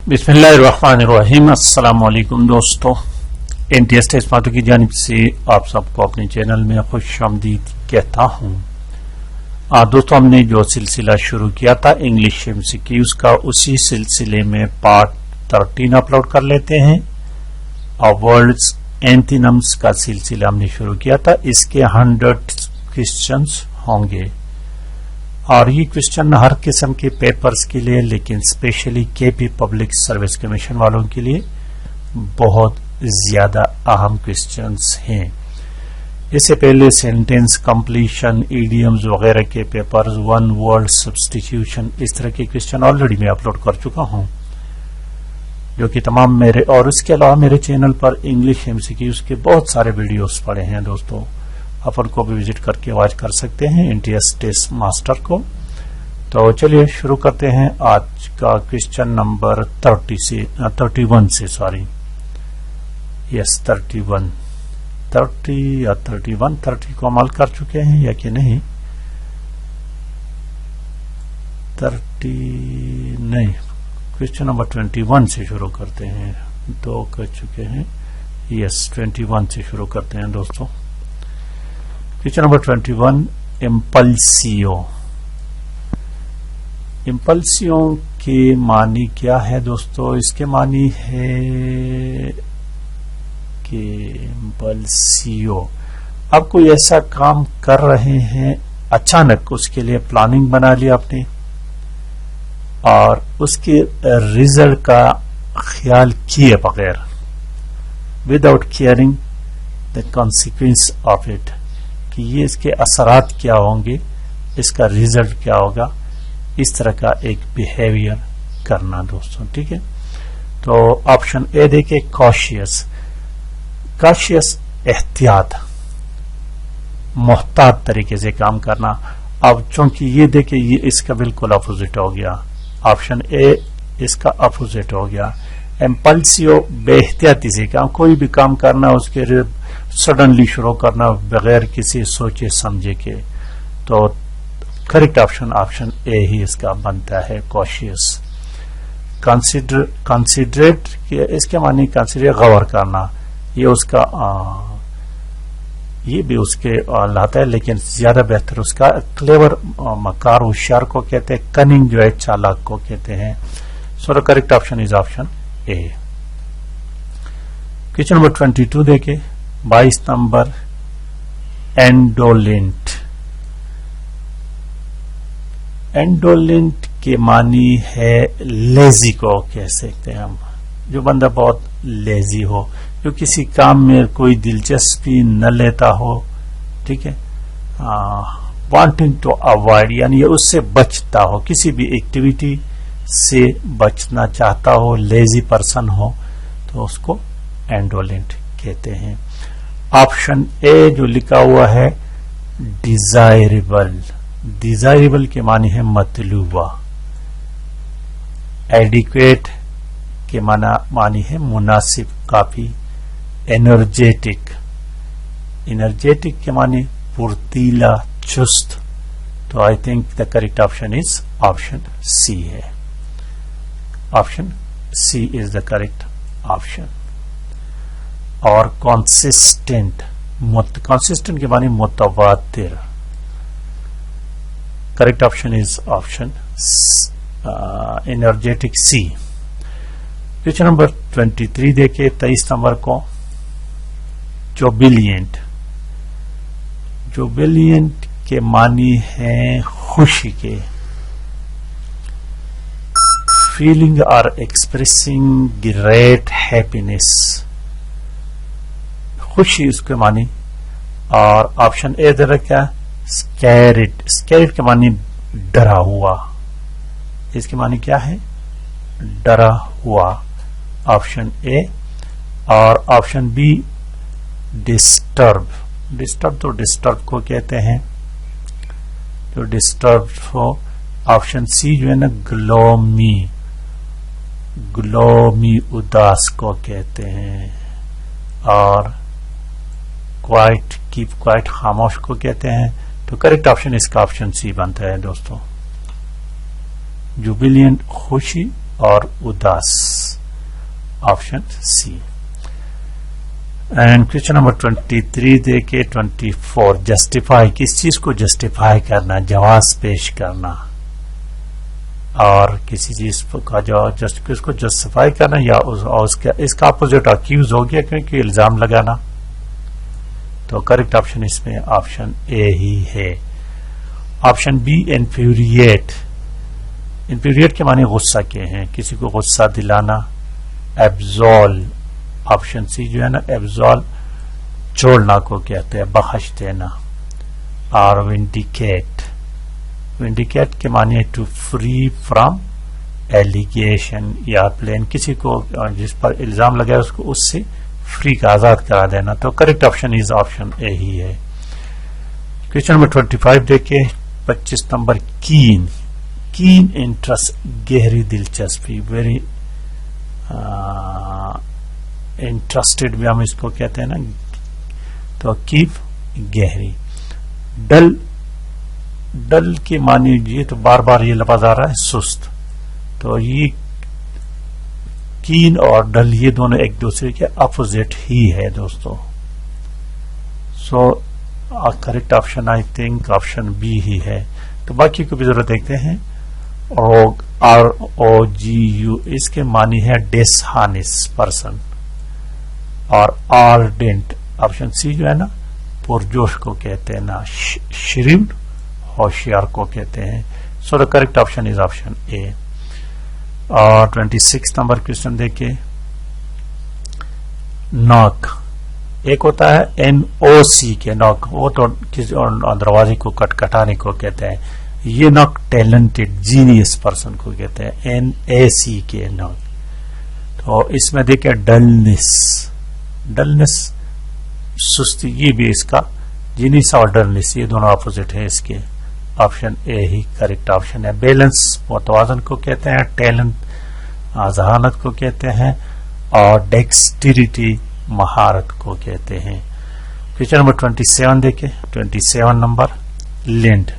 बिस्मिल्लाहिर्रहमानिर्रहीम। अस्सलाम वालेकुम दोस्तों, NTS टेस्ट मास्टर की जानिब से आप सबको अपने चैनल में खुशामदीद कहता हूँ। दोस्तों, हमने जो सिलसिला शुरू किया था इंग्लिश MCQs का, उसी सिलसिले में पार्ट 13 अपलोड कर लेते हैं। वर्ड्स एंथोनिम्स का सिलसिला हमने शुरू किया था। इसके 100 क्वेश्चंस होंगे और ये क्वेश्चन हर किस्म के पेपर्स के लिए, लेकिन specially KP public service commission वालों के लिए बहुत ज्यादा अहम क्वेश्चंस हैं। इससे पहले सेंटेंस कंप्लीशन, इडियम्स वगैरह के पेपर्स, वन वर्ड सब्स्टिट्यूशन, इस तरह के क्वेश्चन ऑलरेडी मैं अपलोड कर चुका हूं, जो कि तमाम मेरे और इसके अलावा मेरे चैनल पर इंग्लिश MCQs के बहुत सारे वीडियोस पड़े हैं। दोस्तों, अपन को भी विजिट करके वॉच कर सकते हैं NTS टेस्ट मास्टर को। तो चलिए शुरू करते हैं आज का क्वेश्चन नंबर 31 से 30 को अमल कर चुके हैं या कि नहीं। 30 नहीं, क्वेश्चन नंबर 21 से शुरू करते हैं। 2 कर चुके हैं, 21 से शुरू करते हैं दोस्तों। Question number 21, इम्पल्सियो। इम्पल्सियो के मानी क्या है दोस्तों? इसके मानी है कि इम्पल्सियो, अब कोई ऐसा काम कर रहे हैं अचानक, उसके लिए प्लानिंग बना ली आपने और उसके रिजल्ट का ख्याल किए बगैर, without caring the consequence of it, कि ये इसके असरात क्या होंगे, इसका रिजल्ट क्या होगा, इस तरह का एक बिहेवियर करना दोस्तों। ठीक है, तो ऑप्शन ए देखिए, कॉशियस। कॉशियस एहतियात, मोहतात तरीके से काम करना। अब चूंकि ये देखिए, ये इसका बिल्कुल अपोजिट हो गया, ऑप्शन ए इसका अपोजिट हो गया। इम्पल्सियो बेहतियाती से काम, कोई भी काम करना उसके सडनली शुरू करना बगैर किसी सोचे समझे के। तो करेक्ट ऑप्शन ए ही इसका बनता है, कॉशियस। कंसिडरेट, इसके माने कंसिडर गौर करना, ये उसका ये भी उसके लाता है, लेकिन ज्यादा बेहतर उसका क्लेवर, मकार, होशियार को कहते हैं, कनिंग जो है चालाक को कहते हैं। So the correct option is option A. Question number 22 देखे, 22 नंबर, एंडोलेंट। एंडोलेंट के मानी है लेजी को कह सकते हैं हम, जो बंदा बहुत लेजी हो, जो किसी काम में कोई दिलचस्पी न लेता हो। ठीक है, वांटिंग टू अवॉइड, यानी उससे बचता हो, किसी भी एक्टिविटी से बचना चाहता हो, लेजी पर्सन हो, तो उसको एंडोलेंट कहते हैं। ऑप्शन ए जो लिखा हुआ है, डिजायरेबल। डिजायरेबल के मानी है मतलूबा। एडिक्वेट के मानी है मुनासिब, काफी। एनर्जेटिक, एनर्जेटिक के मानी फुर्तीला, चुस्त। तो I think the correct option is option C है। Option C is the correct option. और कॉन्सिस्टेंट, कॉन्सिस्टेंट के मानी मुतवातिर। Correct option is option energetic C. Question number 23 देखे, 23 नंबर को, जोबिलियंट। जोबिलियंट के मानी है खुशी के। फीलिंग और एक्सप्रेसिंग ग्रेट हैप्पीनेस, खुशी उसके मानी। और ऑप्शन ए दे रखा, स्कैरिड। स्कैरिड के मानी डरा हुआ, इसके मानी क्या है? डरा हुआ। Option A. और ऑप्शन बी, डिस्टर्ब। डिस्टर्ब तो डिस्टर्ब को कहते हैं, जो डिस्टर्ब हो। ऑप्शन सी जो है ना, ग्लोमी। ग्लोमी उदास को कहते हैं। और क्वाइट, कीप क्वाइट, खामोश को कहते हैं। तो करेक्ट ऑप्शन इसका ऑप्शन सी बनता है दोस्तों, जुबिलियंट खुशी और उदास। Option C. And question number 23 देखे 24. जस्टिफाई, किस चीज को जस्टिफाई करना, जवाब पेश करना. और किसी चीज का किसको जस्टिफाई करना या इसका अपोजिट अक्यूज हो गया क्योंकि इल्जाम लगाना. तो करेक्ट ऑप्शन इसमें ऑप्शन ए ही है. Option B infuriate. इन्फ्यूरिएट के माने गुस्सा के हैं, किसी को गुस्सा दिलाना. एब्जॉल्व, ऑप्शन सी जो है ना एब्जॉल्व छोड़ना को कहते हैं, बख्श देना. और विंडिकेट, विंडिकेट के माने टू फ्री फ्रॉम एलिगेशन या प्लेन, किसी को जिस पर इल्जाम लगाए उसको उससे फ्री का आजाद करा देना. तो correct option is option A ही है. क्वेश्चन नंबर 25 देखे 25 नंबर. कीन, कीन इंटरेस्ट, गहरी दिलचस्पी, वेरी इंटरेस्टेड भी हम इसको कहते हैं ना. तो कीप, गहरी. डल, डल के मानी ये तो बार बार ये लफ्ज आ रहा है सुस्त. तो ये कीन और डल ये दोनों एक दूसरे के अपोजिट ही है दोस्तों. So correct option I think option B ही है. तो बाकी को भी जरूर देखते हैं. ROGU इसके मानी है डिसहानेस पर्सन. और आर्डेंट, ऑप्शन सी जो है ना पुरजोश को कहते हैं ना. श्रीव्ड, होशियार को कहते हैं. So the correct option is option ए. और 26 नंबर क्वेश्चन देखिए. नॉक, एक होता है NOC के नॉक, वो तो किसी दरवाजे को खटखटाने को कहते हैं. ये नॉक टैलेंटेड जीनियस पर्सन को कहते हैं. NAC के नॉक. तो इसमें देखिए डलनेस, डलनेस सुस्ती, ये भी इसका जीनियस और डलनेस ये दोनों अपोजिट है इसके. Option A he correct option है. बैलेंस मुतवाजन को कहते हैं. टैलेंट जहानत को कहते हैं. और डेक्सटिरिटी महारत को कहते हैं. क्वेश्चन नंबर 27 देखे 27 नंबर. लेंड,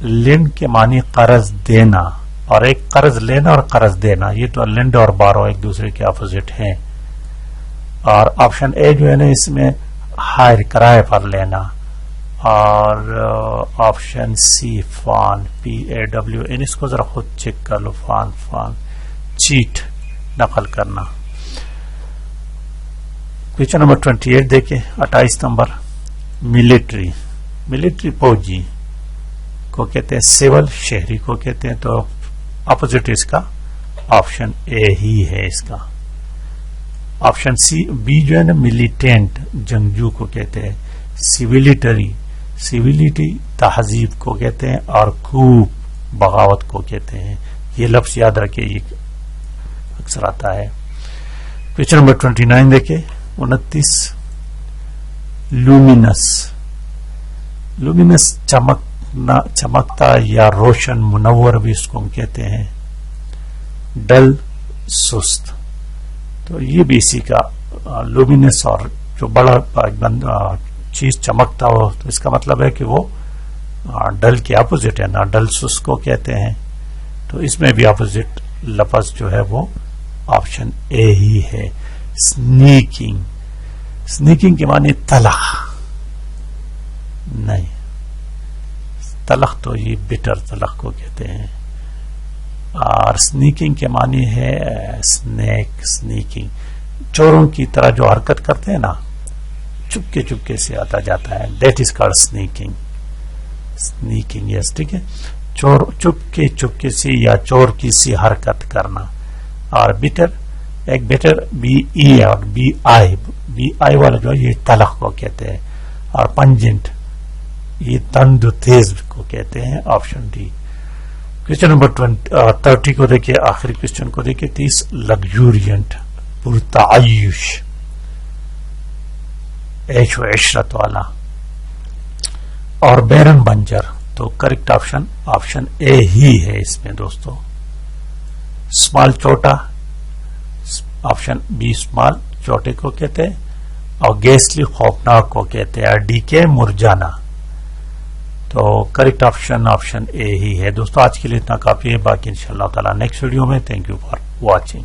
लेंड के मानी कर्ज देना. और एक कर्ज लेना और कर्ज देना, ये तो लेंड और बारो एक दूसरे के अपोजिट हैं. और ऑप्शन ए जो है ना इसमें हायर, किराए पर लेना. और ऑप्शन सी फान, PAWN, इसको जरा खुद चेक कर लो. फान, फान चीट, नकल करना. क्वेश्चन नंबर 28 देखे 28 नंबर. मिलिट्री, मिलिट्री फौजी को कहते हैं. सिविल, शहरी को कहते हैं. तो अपोजिट इसका ऑप्शन ए ही है इसका. ऑप्शन सी बी जो है ना मिलिटेंट, जंगजू को कहते हैं. सिविलिटरी, सिविलिटी तहजीब को कहते हैं. और खूब, बगावत को कहते हैं. ये लफ्ज याद रखिए, ये अक्सर आता है. क्वेश्चन नंबर 29 देखे 29. लूमिनस, लूमिनस चमकना, चमकता या रोशन, मुनव्वर भी इसको हम कहते हैं. डल, सुस्त. तो ये भी इसी का लूमिनस. और जो बड़ा चीज चमकता हो तो इसका मतलब है कि वो डल के अपोजिट है ना. डल सुस्त को कहते हैं. तो इसमें भी अपोजिट लफ्ज जो है वो ऑप्शन ए ही है. स्नीकिंग, स्नीकिंग के माने तलख नहीं, तलख तो ये बिटर तलख को कहते हैं. और स्नीकिंग के माने है स्नेक, स्नीकिंग, चोरों की तरह जो हरकत करते हैं ना, चुपके चुपके से आता जाता है. That is called sneaking. Sneaking, yes, ठीक है. चोर, चुपके चुपके से या चोर की सी हरकत करना. और बिटर, एक बिटर BE और BI वाला जो है ये तलख को कहते हैं. और पंजेंट, ये तंदु तेज को कहते हैं. Option D. क्वेश्चन नंबर 30 को देखिए, आखिरी क्वेश्चन को देखिए 30. लग्जूरियंट, पुरतायुश, ऐश व इशरत वाला. और बैरन बंजर. तो करेक्ट ऑप्शन ऑप्शन ए ही है इसमें दोस्तों. स्मॉल, छोटा, ऑप्शन बी स्मॉल, छोटे को कहते हैं. और गैसली, खौफनाक को कहते हैं. डीके, मुरझाना. तो करेक्ट ऑप्शन ऑप्शन ए ही है दोस्तों. आज के लिए इतना काफी है. बाकी इंशाअल्लाह ताला नेक्स्ट वीडियो में. Thank you for watching.